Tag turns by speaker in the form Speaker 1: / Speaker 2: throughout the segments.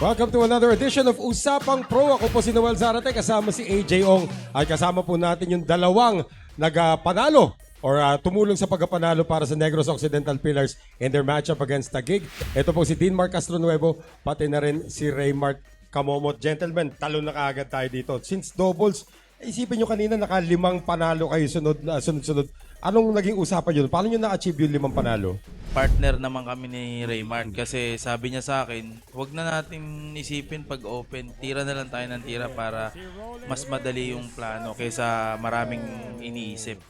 Speaker 1: Welcome to another edition of Usapang Pro. Ako po si Noel Zarate, kasama si AJ Ong. At kasama po natin yung dalawang nagpanalo or tumulong sa pagpanalo para sa Negros Occidental Pillars in their matchup against Taguig. Ito po si Dean Mark Castronuevo, pati na rin si Raymark Camomot. Gentlemen, talo na kaagad tayo dito. Since doubles, isipin nyo kanina naka-5 panalo kayo sunod-sunod. Anong naging usapan yun? Paano nyo na-achieve yung 5 panalo?
Speaker 2: Partner naman kami ni Raymark kasi sabi niya sa akin, huwag na natin isipin pag open, tira na lang tayo ng tira para mas madali yung plano kaysa maraming iniisip.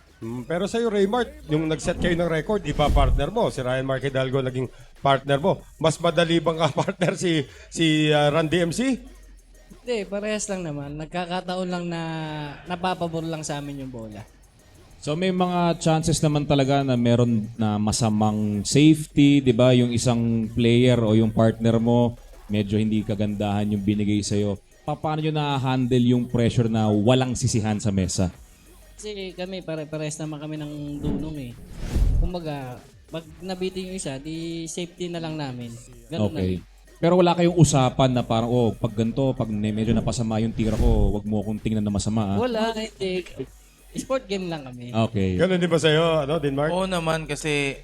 Speaker 1: Pero sa'yo, Raymark, yung nag-set kayo ng record, iba partner mo. Si Ryan Mark Hidalgo naging partner mo. Mas madali bang ka-partner si Randy MC?
Speaker 3: Hindi, parehas lang naman. Nagkakataon lang na napapabor lang sa amin yung bola.
Speaker 4: So may mga chances naman talaga na meron na masamang safety, 'di ba? Yung isang player o yung partner mo medyo hindi kagandahan yung binigay sa iyo. Paano niyo na-handle yung pressure na walang sisihan sa mesa?
Speaker 3: Kasi kami, parehas naman kami ng dunong eh. Kumbaga, pag nabitin yung isa, di safety na lang namin. Ganun
Speaker 4: Okay.
Speaker 3: na.
Speaker 4: Pero wala kayong usapan na parang pag ganito, pag medyo napasama yung tira ko, wag mo akong tingnan na masama.
Speaker 3: Wala, hindi. Sport game lang kami.
Speaker 4: Okay.
Speaker 1: Ganun din ba sa'yo, Dean Mark?
Speaker 2: Oo naman kasi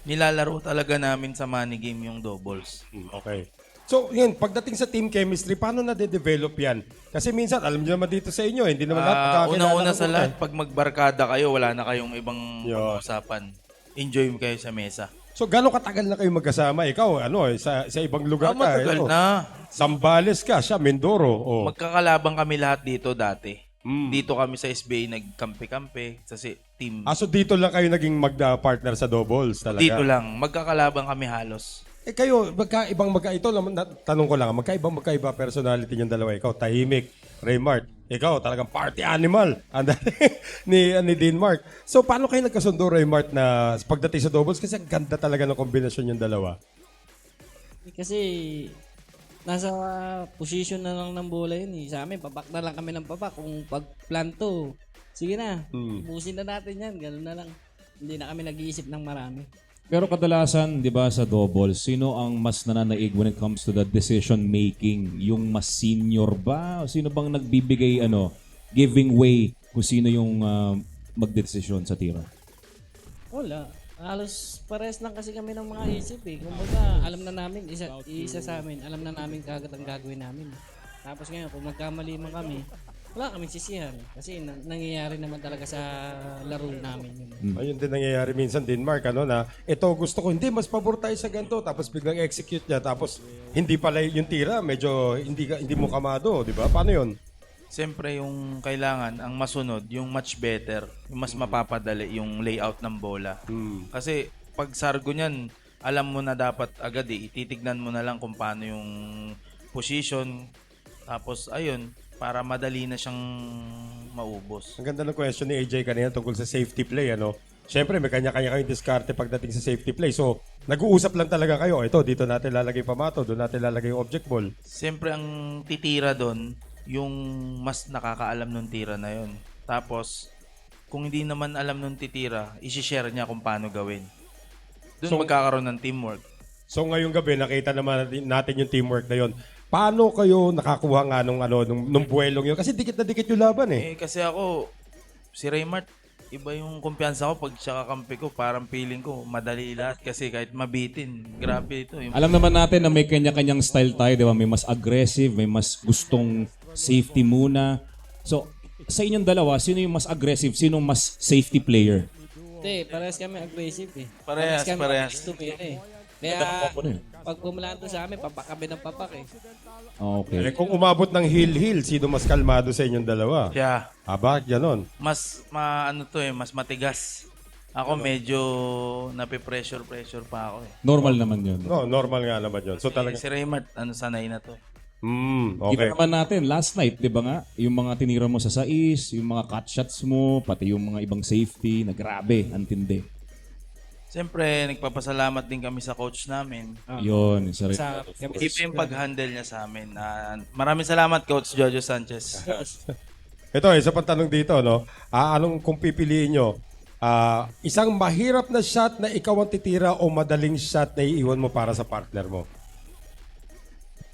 Speaker 2: nilalaro talaga namin sa money game yung doubles.
Speaker 1: Okay. So, yun, pagdating sa team chemistry, paano na-develop yan? Kasi minsan, alam niyo naman dito sa inyo, hindi naman lahat magkakilala.
Speaker 2: Una-una
Speaker 1: ko
Speaker 2: sa
Speaker 1: po,
Speaker 2: lahat, pag magbarkada kayo, wala na kayong ibang
Speaker 1: Yeah.
Speaker 2: usapan. Enjoy kayo sa mesa.
Speaker 1: So, gano'ng katagal na kayo magkasama? Ikaw, sa ibang lugar ka.
Speaker 2: Matagal
Speaker 1: ito.
Speaker 2: na.
Speaker 1: Sambales ka, siya, Mindoro. Oh.
Speaker 2: Magkakalabang kami lahat dito dati. Dito kami sa SBA nagkampi-kampi sa team.
Speaker 1: So dito lang kayo naging mag-partner sa doubles talaga?
Speaker 2: Dito lang. Magkakalabang kami halos.
Speaker 1: Kayo, ito, tanong ko lang, magkaiba personality yung dalawa. Ikaw, tahimik, Raymart. Ikaw, talagang party animal. ni Dean Mark. So, paano kayo nagkasundo, Raymart, na pagdating sa doubles? Kasi ang ganda talaga ng kombinasyon yung dalawa.
Speaker 3: Kasi nasa position na lang ng bola yun eh. Sa amin, papak na lang kami ng papak. Kung pag-planto, sige na, busin na natin yan. Ganun na lang. Hindi na kami nag-iisip ng marami.
Speaker 4: Pero kadalasan, 'di ba, sa doubles, sino ang mas nananaig when it comes to the decision making? Yung mas senior ba? O sino bang nagbibigay giving way kung sino yung magdedesisyon sa tira?
Speaker 3: Wala. Halos pares lang kasi kami ng mga isip eh. Kumbaga, alam na namin, isa sa amin, alam na namin kagad ang gagawin namin. Tapos ngayon, kung magkamali man kami, wala kaming sisihan. Kasi nangyayari naman talaga sa laro namin yun.
Speaker 1: Ayun din nangyayari minsan din, Mark, na ito gusto ko, hindi, mas pabor tayo sa ganito. Tapos biglang execute niya. Tapos hindi pala yung tira, medyo hindi mo kamado, di ba? Paano yun?
Speaker 2: Siyempre yung kailangan, ang masunod, yung much better, yung mas mapapadali yung layout ng bola. Kasi pag sargo niyan, alam mo na dapat agad ititignan mo na lang kung paano yung position. Tapos ayun, para madali na siyang maubos.
Speaker 1: Ang ganda ng question ni AJ kanina tungkol sa safety play, Siyempre, may kanya-kanya kayong diskarte pagdating sa safety play. So, nag-uusap lang talaga kayo. Ito, dito natin lalagay pamato, doon natin lalagay yung object ball.
Speaker 2: Siyempre ang titira doon, yung mas nakakaalam nung tira na yun. Tapos, kung hindi naman alam nung titira, isi-share niya kung paano gawin. Doon magkakaroon ng teamwork.
Speaker 1: So, ngayong gabi, nakita naman natin yung teamwork na yon. Paano kayo nakakuha nga nung buwelong yun? Kasi dikit na dikit yung laban eh.
Speaker 2: Kasi ako, si Raymart, iba yung kumpiyansa ko pag siya kakampi ko. Parang feeling ko, madali lahat. Kasi kahit mabitin, grabe ito. Yung
Speaker 4: Alam naman natin na may kanya-kanyang style tayo, di ba? May mas aggressive, may mas gustong safety muna. So, sa inyong dalawa, sino yung mas aggressive? Sino mas safety player?
Speaker 3: Hindi, parehas kami aggressive eh.
Speaker 2: Parehas.
Speaker 3: Stupid eh. Kaya, pag pumalanto sa amin, papak kami ng papak eh.
Speaker 4: Okay.
Speaker 1: Kung umabot ng heel-heel, sino mas kalmado sa inyong dalawa?
Speaker 2: siya,
Speaker 1: Bakit ganon?
Speaker 2: mas mas matigas. Ako medyo nape-pressure pa ako eh.
Speaker 4: Normal naman yun.
Speaker 1: No, normal nga naman yun. So talaga,
Speaker 2: Si Raymart, sanay na to.
Speaker 1: okay.
Speaker 4: Kita naman natin, last night, di ba nga, yung mga tinira mo sa sais, yung mga cut shots mo, pati yung mga ibang safety, na grabe, ang tindi.
Speaker 2: Siyempre, nagpapasalamat din kami sa coach namin.
Speaker 4: Yun, isa rin.
Speaker 3: Sa
Speaker 2: Keep yung pag-handle niya sa amin. Maraming salamat, Coach Jojo Sanchez.
Speaker 1: Ito, isa pang tanong dito, anong kung pipiliin nyo? Isang mahirap na shot na ikaw ang titira o madaling shot na iiwan mo para sa partner mo?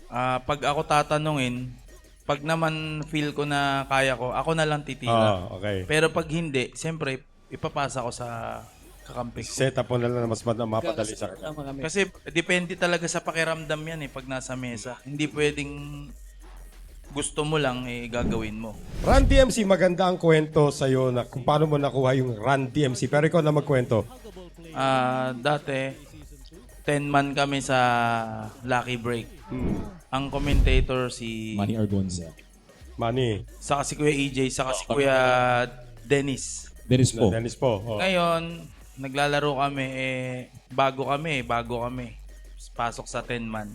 Speaker 2: Pag ako tatanungin, pag naman feel ko na kaya ko, ako na lang titira.
Speaker 1: Okay.
Speaker 2: Pero pag hindi, siyempre, ipapasa ko sa kakampi ko.
Speaker 1: Set up mo na lang na mas mapadali sa
Speaker 3: Kasama kami.
Speaker 2: Kasi depende talaga sa pakiramdam yan pag nasa mesa. Hindi pwedeng gusto mo lang gagawin mo.
Speaker 1: Run DMC, maganda ang kwento sa'yo na kung paano mo nakuha yung Run DMC. Pero ikaw na magkwento.
Speaker 2: Dati, 10-man kami sa Lucky Break. Ang commentator si
Speaker 4: Manny Argonza.
Speaker 1: Money.
Speaker 2: saka si Kuya EJ, saka si Kuya Dennis.
Speaker 4: Dennis po.
Speaker 1: Dennis po. Oh.
Speaker 2: Ngayon, naglalaro kami, bago kami. Pasok sa 10-man.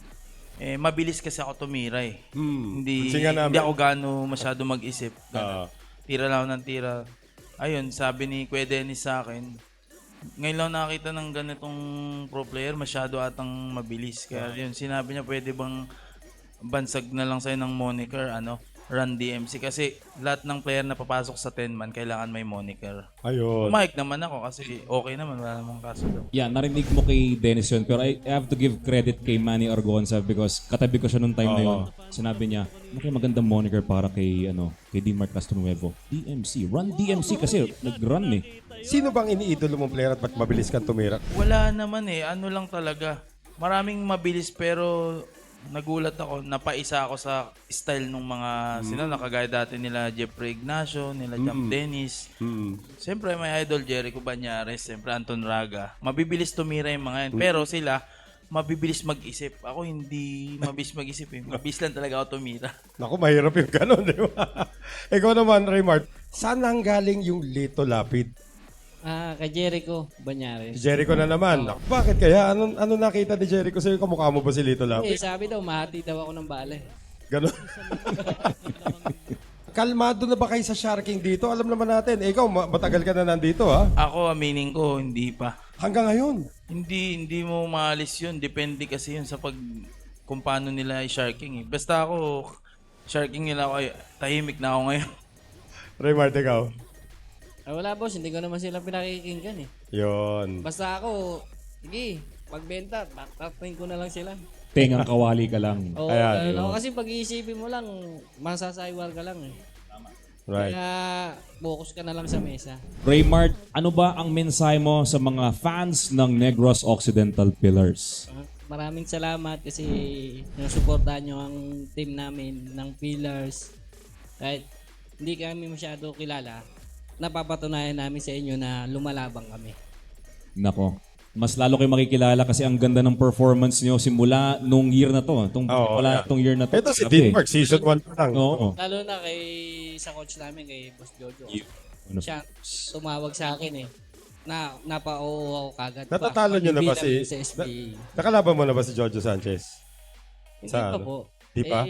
Speaker 2: Mabilis kasi ako tumira Hindi,
Speaker 1: Singa namin.
Speaker 2: hindi ako gaano masyado mag-isip.
Speaker 1: Ah.
Speaker 2: Tira lang ng tira. Ayun, sabi ni Kuya Dennis sa akin, ngayon lang nakita ng ganitong pro player, masyado atang mabilis. Kaya yun, sinabi niya, pwede bang bansag na lang sa'yo ng moniker, Run DMC. Kasi lahat ng player na papasok sa 10-man, kailangan may moniker.
Speaker 1: Ayun.
Speaker 2: Pumayag naman ako kasi okay naman, wala namang kaso daw.
Speaker 4: Yeah, narinig mo kay Dennis yun. Pero I have to give credit kay Manny Argonza because katabi ko siya nung time na yun. Sinabi niya, okay, magandang moniker para kay Dimar Castronuevo. DMC. Run DMC kasi nag-run
Speaker 1: Sino bang iniidolo mong player at ba't mabilis kang tumira?
Speaker 2: Wala naman ano lang talaga. Maraming mabilis pero nagulat ako, napaisa ako sa style ng mga nakagaya dati nila Jeffrey Ignacio, nila Jump Dennis. Siyempre may idol Jericho Banyares, siyempre Anton Raga. Mabibilis tumira yung mga yan. Pero sila, mabibilis mag-isip. Ako hindi mabilis mag-isip Mabilis lang talaga ako tumira.
Speaker 1: Naku, mahirap yung gano'n, di ba? Ikaw naman, Raymart, saan nang galing yung Lito Lapid?
Speaker 3: Kay Jericho Banyares.
Speaker 1: Jericho na naman. Naku, bakit kaya? Ano nakita ni Jericho sa'yo? Kamukha mo ba si Lito Lapid?
Speaker 3: Sabi daw, mahati daw ako ng bala.
Speaker 1: Gano'n. Kalmado na ba kayo sa Sharking dito? Alam naman natin. Ikaw, matagal ka na nandito, ha?
Speaker 2: Ako, aminin ko, hindi pa.
Speaker 1: Hanggang ngayon.
Speaker 2: Hindi mo maalis yun. Depende kasi yun sa kung paano nila i-sharking Basta ako, sharking nila ako, tahimik na ako ngayon.
Speaker 1: Raymart, ikaw.
Speaker 3: Wala boss, hindi ko naman sila pinakikinggan
Speaker 1: Yun.
Speaker 3: Basta ako, sige, pagbenta, backtapping ko na lang sila.
Speaker 4: Tengang kawali ka lang.
Speaker 3: Oo,
Speaker 1: Ayan,
Speaker 3: ganun. Kasi pag-iisipin mo lang, masasaywal ka lang
Speaker 1: Right.
Speaker 3: Kaya focus ka na lang sa mesa.
Speaker 4: Raymart, ano ba ang mensahe mo sa mga fans ng Negros Occidental Pillars?
Speaker 3: Maraming salamat kasi nasuportahan nyo ang team namin ng Pillars. Kahit hindi kami masyado kilala, napapatunayan namin sa inyo na lumalabang kami.
Speaker 4: Nako, mas lalo kayo makikilala kasi ang ganda ng performance nyo simula nung year na to. Itong year na to.
Speaker 1: Ito si
Speaker 4: Grabe.
Speaker 1: Denmark, season 1 pa lang.
Speaker 4: Oo.
Speaker 3: Lalo na sa coach namin, kay Boss Jojo.
Speaker 4: Ano?
Speaker 3: Siya tumawag sa akin napa-oo ako kagad.
Speaker 1: Natatalo nyo na ba
Speaker 3: Bilang
Speaker 1: si...
Speaker 3: sa SBA?
Speaker 1: Nakalaban mo na ba si Jojo Sanchez?
Speaker 3: Hindi
Speaker 1: Sa
Speaker 3: pa
Speaker 1: ano?
Speaker 3: po.
Speaker 1: Di pa?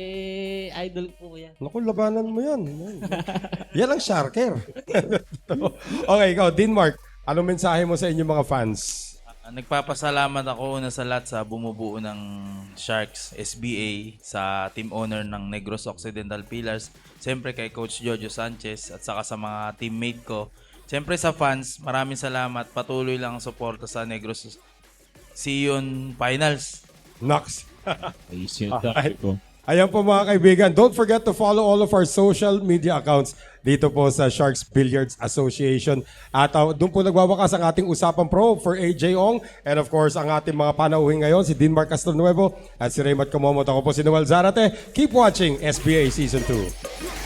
Speaker 3: Idol po yan.
Speaker 1: Naku, labanan mo yan. Yan ang Sharker. Okay, ikaw, Denmark, anong mensahe mo sa inyong mga fans?
Speaker 2: Nagpapasalamat ako una sa lahat sa bumubuo ng Sharks SBA, sa team owner ng Negros Occidental Pillars, siyempre kay Coach Jojo Sanchez at saka sa mga teammate ko. Siyempre sa fans, maraming salamat. Patuloy lang ang suporta sa Negros. See you on finals.
Speaker 1: Nox.
Speaker 4: Ayos yun. Dami ko.
Speaker 1: Ayan po mga kaibigan. Don't forget to follow all of our social media accounts dito po sa Sharks Billiards Association. At doon po nagwawakas ang ating Usapang Pro for AJ Ong. And of course, ang ating mga panauhin ngayon, si Dimar Castronuevo at si Raymart Camomot. Ako po si Noel Zarate. Keep watching SBA Season 2.